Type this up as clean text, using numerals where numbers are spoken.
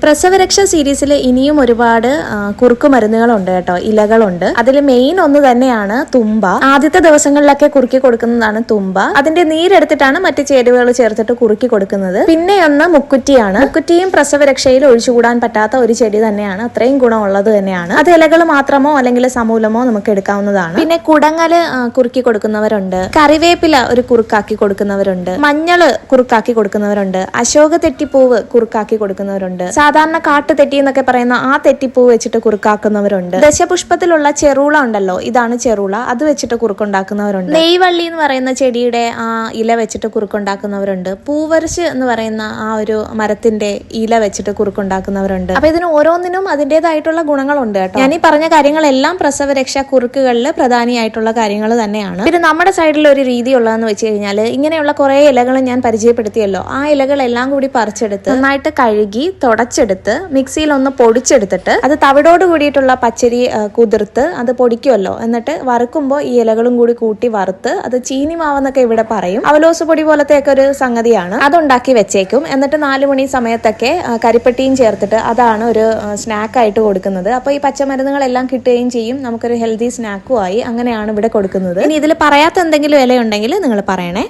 പ്രസവരക്ഷ സീരീസിൽ ഇനിയും ഒരുപാട് കുറുക്കു മരുന്നുകളുണ്ട് കേട്ടോ, ഇലകളുണ്ട്. അതിൽ മെയിൻ ഒന്ന് തന്നെയാണ് തുമ്പ. ആദ്യത്തെ ദിവസങ്ങളിലൊക്കെ കുറുക്കി കൊടുക്കുന്നതാണ് തുമ്പ. അതിന്റെ നീരെടുത്തിട്ടാണ് മറ്റു ചേരുവകൾ ചേർത്തിട്ട് കുറുക്കി കൊടുക്കുന്നത്. പിന്നെ ഒന്ന് മുക്കുറ്റിയാണ്. മുക്കുറ്റിയും പ്രസവരക്ഷയിൽ ഒഴിച്ചുകൂടാൻ പറ്റാത്ത ഒരു ചെടി തന്നെയാണ്, അത്രയും ഗുണമുള്ളത് തന്നെയാണ്. അത് ഇലകൾ മാത്രമോ അല്ലെങ്കിൽ സമൂലമോ നമുക്ക് എടുക്കാവുന്നതാണ്. പിന്നെ കുടങ്ങല് കുറുക്കി കൊടുക്കുന്നവരുണ്ട്, കറിവേപ്പില ഒരു കുറുക്കാക്കി കൊടുക്കുന്നവരുണ്ട്, മഞ്ഞള് കുറുക്കാക്കി കൊടുക്കുന്നവരുണ്ട്, അശോക തെറ്റിപ്പൂവ് കുറുക്കാക്കി കൊടുക്കുന്നവരുണ്ട്, സാധാരണ കാട്ടു തെറ്റി എന്നൊക്കെ പറയുന്ന ആ തെറ്റിപ്പൂ വെച്ചിട്ട് കുറുക്കാക്കുന്നവരുണ്ട്. ദശപുഷ്പത്തിലുള്ള ചെറുള ഉണ്ടല്ലോ, ഇതാണ് ചെറുള, അത് വെച്ചിട്ട് കുറുക്കുണ്ടാക്കുന്നവരുണ്ട്. നെയ്വള്ളി എന്ന് പറയുന്ന ചെടിയുടെ ആ ഇല വെച്ചിട്ട് കുറുക്കുണ്ടാക്കുന്നവരുണ്ട്. പൂവരശ് എന്ന് പറയുന്ന ആ ഒരു മരത്തിന്റെ ഇല വെച്ചിട്ട് കുറുക്കുണ്ടാക്കുന്നവരുണ്ട്. അപ്പൊ ഇതിന് ഓരോന്നിനും അതിൻ്റെതായിട്ടുള്ള ഗുണങ്ങളുണ്ട് കേട്ടോ. ഞാൻ ഈ പറഞ്ഞ കാര്യങ്ങളെല്ലാം പ്രസവരക്ഷ കുറുക്കുകളിൽ പ്രധാനിയായിട്ടുള്ള കാര്യങ്ങൾ തന്നെയാണ്. പിന്നെ നമ്മുടെ സൈഡിൽ ഒരു രീതി ഉള്ളതെന്ന് വെച്ച് കഴിഞ്ഞാൽ, ഇങ്ങനെയുള്ള കുറെ ഇലകൾ ഞാൻ പരിചയപ്പെടുത്തിയല്ലോ, ആ ഇലകളെല്ലാം കൂടി പറിച്ചെടുത്ത് നന്നായിട്ട് കഴുകി തുടച്ചെടുത്ത് മിക്സിയിൽ ഒന്ന് പൊടിച്ചെടുത്തിട്ട് അത് തവിടോട് കൂടിയിട്ടുള്ള പച്ചരി കുതിർത്ത് അത് പൊടിക്കുമല്ലോ, എന്നിട്ട് വറുക്കുമ്പോൾ ഈ ഇലകളും കൂടി കൂട്ടി വറുത്ത്, അത് ചീനി മാവെന്നൊക്കെ ഇവിടെ പറയും, അവലോസ് പൊടി പോലത്തെ ഒക്കെ ഒരു സംഗതിയാണ്, അതുണ്ടാക്കി വെച്ചേക്കും. എന്നിട്ട് 4 മണി സമയത്തൊക്കെ കരിപ്പെട്ടിയും ചേർത്തിട്ട് അതാണ് ഒരു സ്നാക്കായിട്ട് കൊടുക്കുന്നത്. അപ്പോൾ ഈ പച്ചമരുന്നുകളെല്ലാം കിട്ടുകയും ചെയ്യും, നമുക്കൊരു ഹെൽത്തി സ്നാക്കും ആയി. അങ്ങനെയാണ് ഇവിടെ കൊടുക്കുന്നത്. ഇനി ഇതിൽ പറയാത്ത എന്തെങ്കിലും ഇല ഉണ്ടെങ്കിൽ നിങ്ങൾ പറയണേ.